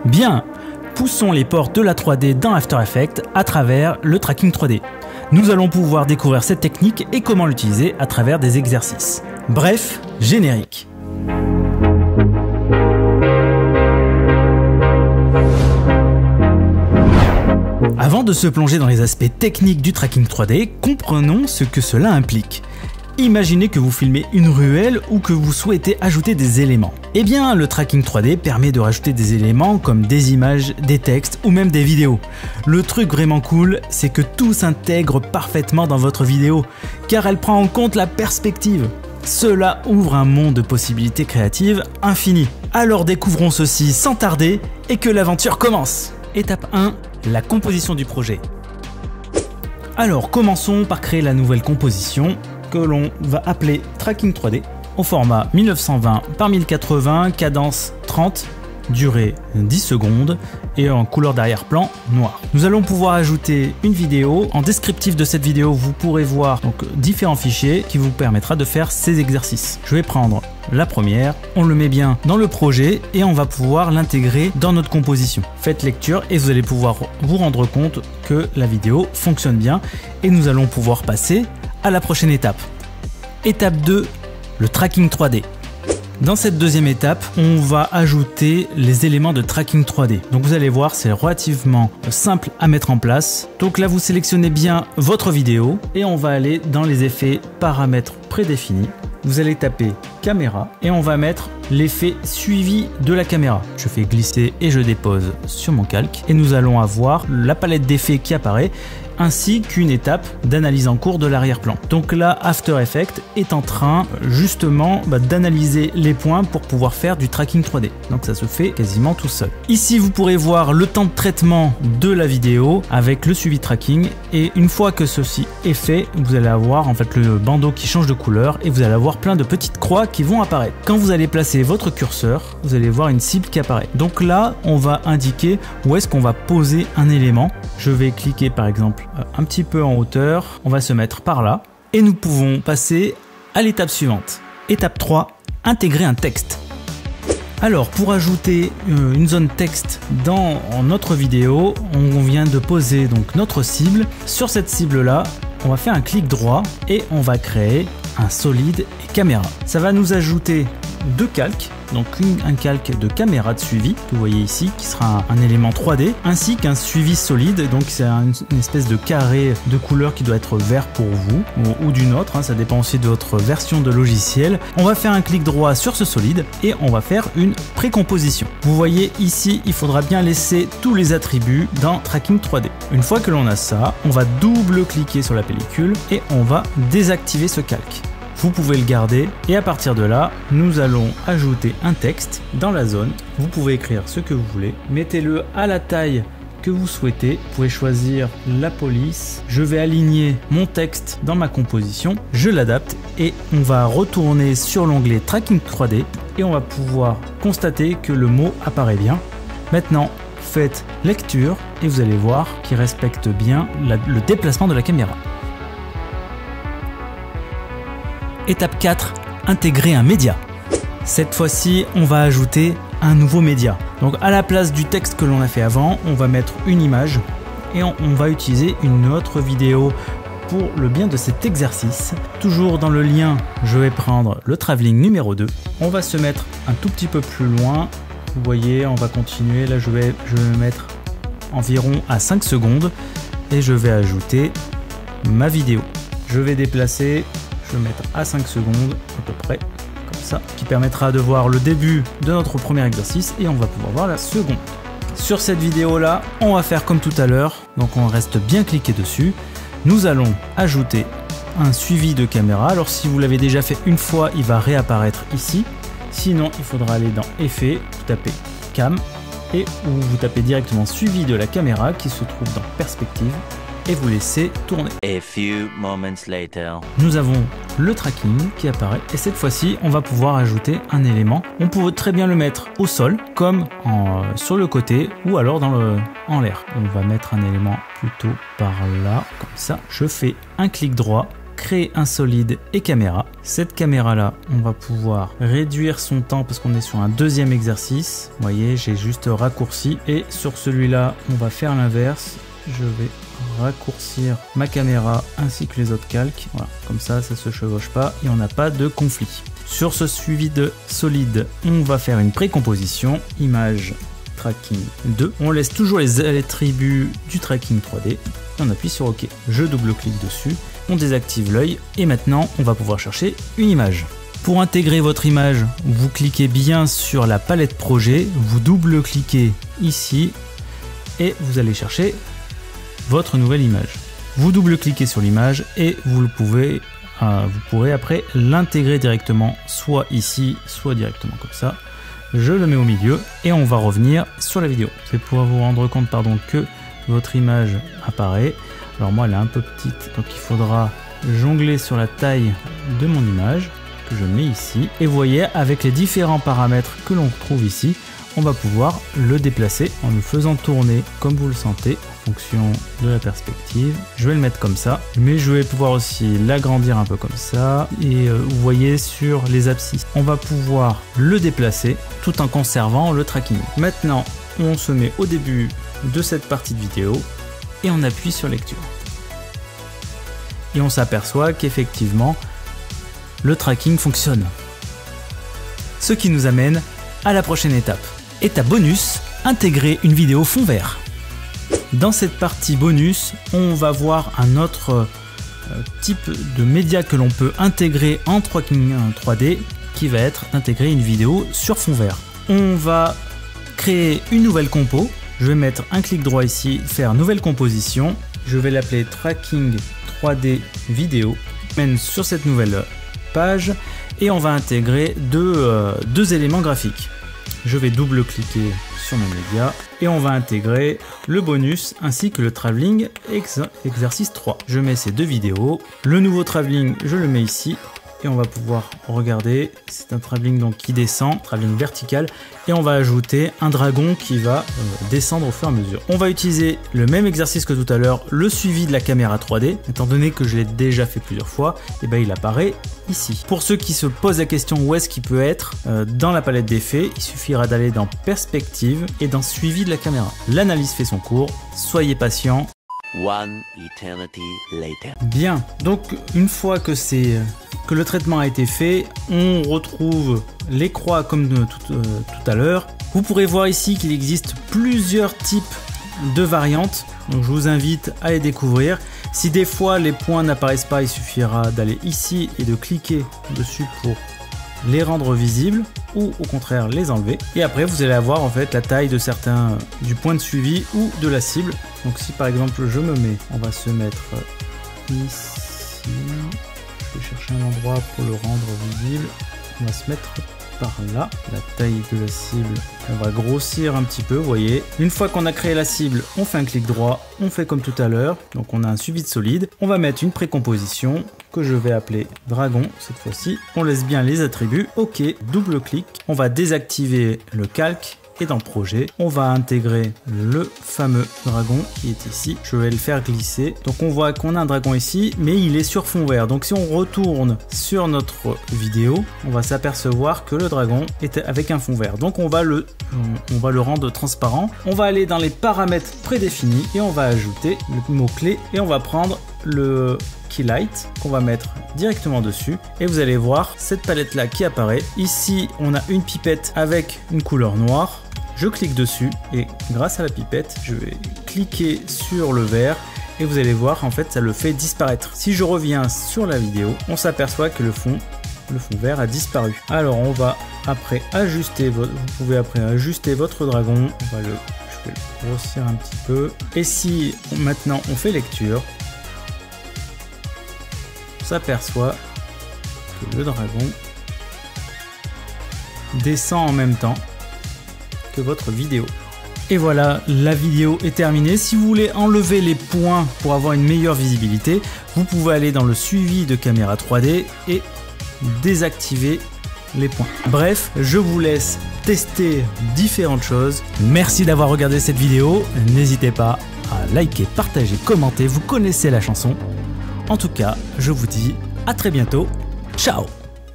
Bien, poussons les portes de la 3D dans After Effects à travers le tracking 3D. Nous allons pouvoir découvrir cette technique et comment l'utiliser à travers des exercices. Bref, générique. Avant de se plonger dans les aspects techniques du tracking 3D, comprenons ce que cela implique. Imaginez que vous filmez une ruelle ou que vous souhaitez ajouter des éléments. Eh bien, le tracking 3D permet de rajouter des éléments comme des images, des textes ou même des vidéos. Le truc vraiment cool, c'est que tout s'intègre parfaitement dans votre vidéo, car elle prend en compte la perspective. Cela ouvre un monde de possibilités créatives infinies. Alors découvrons ceci sans tarder et que l'aventure commence. Étape 1, la composition du projet. Alors commençons par créer la nouvelle composition que l'on va appeler Tracking 3D au format 1920 par 1080, cadence 30, durée 10 secondes et en couleur d'arrière-plan noir. Nous allons pouvoir ajouter une vidéo. En descriptif de cette vidéo, vous pourrez voir donc différents fichiers qui vous permettra de faire ces exercices. Je vais prendre la première, on le met bien dans le projet et on va pouvoir l'intégrer dans notre composition. Faites lecture et vous allez pouvoir vous rendre compte que la vidéo fonctionne bien et nous allons pouvoir passer à la prochaine étape. Étape 2, le tracking 3D. Dans cette deuxième étape, on va ajouter les éléments de tracking 3D. Donc vous allez voir, c'est relativement simple à mettre en place. Donc là, vous sélectionnez bien votre vidéo et on va aller dans les effets paramètres prédéfinis. Vous allez taper caméra et on va mettre l'effet suivi de la caméra. Je fais glisser et je dépose sur mon calque et nous allons avoir la palette d'effets qui apparaît ainsi qu'une étape d'analyse en cours de l'arrière-plan. Donc là, After Effects est en train justement d'analyser les points pour pouvoir faire du tracking 3D. Donc ça se fait quasiment tout seul. Ici, vous pourrez voir le temps de traitement de la vidéo avec le suivi tracking et une fois que ceci est fait, vous allez avoir en fait le bandeau qui change de couleur et vous allez avoir plein de petites croix qui vont apparaître. Quand vous allez placer votre curseur, vous allez voir une cible qui apparaît. Donc là, on va indiquer où est-ce qu'on va poser un élément. Je vais cliquer par exemple un petit peu en hauteur, on va se mettre par là et nous pouvons passer à l'étape suivante. Étape 3, intégrer un texte. Alors pour ajouter une zone texte dans notre vidéo, on vient de poser donc notre cible. Sur cette cible là, on va faire un clic droit et on va créer un solide et caméra. Ça va nous ajouter deux calques, donc un calque de caméra de suivi que vous voyez ici qui sera un élément 3D ainsi qu'un suivi solide, donc c'est une espèce de carré de couleur qui doit être vert pour vous ou d'une autre, ça dépend aussi de votre version de logiciel. On va faire un clic droit sur ce solide et on va faire une précomposition. Vous voyez ici, il faudra bien laisser tous les attributs dans Tracking 3D. Une fois que l'on a ça, on va double-cliquer sur la pellicule et on va désactiver ce calque. Vous pouvez le garder et à partir de là, nous allons ajouter un texte dans la zone. Vous pouvez écrire ce que vous voulez. Mettez-le à la taille que vous souhaitez. Vous pouvez choisir la police. Je vais aligner mon texte dans ma composition. Je l'adapte et on va retourner sur l'onglet Tracking 3D et on va pouvoir constater que le mot apparaît bien. Maintenant, faites lecture et vous allez voir qu'il respecte bien le déplacement de la caméra. Étape 4, intégrer un média. Cette fois-ci, on va ajouter un nouveau média. Donc à la place du texte que l'on a fait avant, on va mettre une image et on va utiliser une autre vidéo pour le bien de cet exercice. Toujours dans le lien, je vais prendre le travelling numéro 2. On va se mettre un tout petit peu plus loin. Vous voyez, on va continuer. Là, je vais me mettre environ à 5 secondes et je vais ajouter ma vidéo. Je vais déplacer. Je vais mettre à 5 secondes à peu près, comme ça, qui permettra de voir le début de notre premier exercice et on va pouvoir voir la seconde. Sur cette vidéo là, on va faire comme tout à l'heure, donc on reste bien cliqué dessus. Nous allons ajouter un suivi de caméra. Alors si vous l'avez déjà fait une fois, il va réapparaître ici. Sinon, il faudra aller dans Effets, vous tapez Cam et vous tapez directement suivi de la caméra qui se trouve dans Perspective. Et vous laissez tourner. A few moments later. Nous avons le tracking qui apparaît et cette fois-ci on va pouvoir ajouter un élément. On peut très bien le mettre au sol comme sur le côté ou alors en l'air. On va mettre un élément plutôt par là, comme ça. Je fais un clic droit créer un solide et caméra. Cette caméra là, on va pouvoir réduire son temps parce qu'on est sur un deuxième exercice. Vous voyez, j'ai juste raccourci, et sur celui-là, on va faire l'inverse. Je vais raccourcir ma caméra ainsi que les autres calques. Voilà, comme ça, ça se chevauche pas et on n'a pas de conflit. Sur ce suivi de solide, on va faire une précomposition, image tracking 2. On laisse toujours les attributs du tracking 3D. On appuie sur OK. Je double-clique dessus, on désactive l'œil et maintenant on va pouvoir chercher une image. Pour intégrer votre image, vous cliquez bien sur la palette projet, vous double-cliquez ici et vous allez chercher votre nouvelle image. Vous double-cliquez sur l'image et vous pourrez après l'intégrer directement, soit ici, soit directement comme ça. Je le mets au milieu et on va revenir sur la vidéo. C'est pour vous rendre compte que votre image apparaît. Alors moi elle est un peu petite, donc il faudra jongler sur la taille de mon image que je mets ici. Et vous voyez, avec les différents paramètres que l'on trouve ici, on va pouvoir le déplacer en le faisant tourner comme vous le sentez en fonction de la perspective. Je vais le mettre comme ça, mais je vais pouvoir aussi l'agrandir un peu comme ça. Et vous voyez, sur les abscisses, on va pouvoir le déplacer tout en conservant le tracking. Maintenant, on se met au début de cette partie de vidéo et on appuie sur lecture. Et on s'aperçoit qu'effectivement, le tracking fonctionne. Ce qui nous amène à la prochaine étape. Étape bonus, intégrer une vidéo fond vert. Dans cette partie bonus, on va voir un autre type de média que l'on peut intégrer en tracking 3D, qui va être d'intégrer une vidéo sur fond vert. On va créer une nouvelle compo. Je vais mettre un clic droit ici, faire nouvelle composition. Je vais l'appeler tracking 3D vidéo. Mène sur cette nouvelle page et on va intégrer deux éléments graphiques. Je vais double-cliquer sur mon média et on va intégrer le bonus ainsi que le travelling exercice 3. Je mets ces deux vidéos. Le nouveau travelling, je le mets ici et on va pouvoir regarder. C'est un travelling donc qui descend, travelling vertical, et on va ajouter un dragon qui va descendre au fur et à mesure. On va utiliser le même exercice que tout à l'heure, le suivi de la caméra 3D. Étant donné que je l'ai déjà fait plusieurs fois, et il apparaît ici. Pour ceux qui se posent la question où est-ce qu'il peut être dans la palette d'effets, il suffira d'aller dans perspective et dans suivi de la caméra. L'analyse fait son cours, soyez patient. One eternity later. Bien, donc une fois que le traitement a été fait, on retrouve les croix comme tout à l'heure. Vous pourrez voir ici qu'il existe plusieurs types de variantes, donc je vous invite à les découvrir. Si des fois les points n'apparaissent pas, il suffira d'aller ici et de cliquer dessus pour les rendre visibles ou au contraire les enlever. Et après vous allez avoir en fait la taille de certains du point de suivi ou de la cible. Donc si par exemple je me mets, on va se mettre ici, je vais chercher un endroit pour le rendre visible, on va se mettre par là, la taille de la cible, on va grossir un petit peu, vous voyez. Une fois qu'on a créé la cible, on fait un clic droit, on fait comme tout à l'heure, donc on a un suivi de solide, on va mettre une précomposition que je vais appeler dragon cette fois-ci, on laisse bien les attributs, ok, double clic, on va désactiver le calque. Et dans projet, on va intégrer le fameux dragon qui est ici. Je vais le faire glisser. Donc on voit qu'on a un dragon ici, mais il est sur fond vert. Donc si on retourne sur notre vidéo, on va s'apercevoir que le dragon est avec un fond vert. Donc on va le rendre transparent. On va aller dans les paramètres prédéfinis et on va ajouter le mot-clé et on va prendre le Keylight qu'on va mettre directement dessus et vous allez voir cette palette là qui apparaît. Ici on a une pipette avec une couleur noire. Je clique dessus et grâce à la pipette, je vais cliquer sur le vert et vous allez voir en fait ça le fait disparaître. Si je reviens sur la vidéo, on s'aperçoit que le fond vert a disparu. Alors on va après ajuster vous pouvez après ajuster votre dragon. Je vais le grossir un petit peu. Et si maintenant on fait lecture, on s'aperçoit que le dragon descend en même temps que votre vidéo. Et voilà, la vidéo est terminée. Si vous voulez enlever les points pour avoir une meilleure visibilité, vous pouvez aller dans le suivi de caméra 3D et désactiver les points. Bref, je vous laisse tester différentes choses. Merci d'avoir regardé cette vidéo. N'hésitez pas à liker, partager, commenter. Vous connaissez la chanson. En tout cas, je vous dis à très bientôt. Ciao!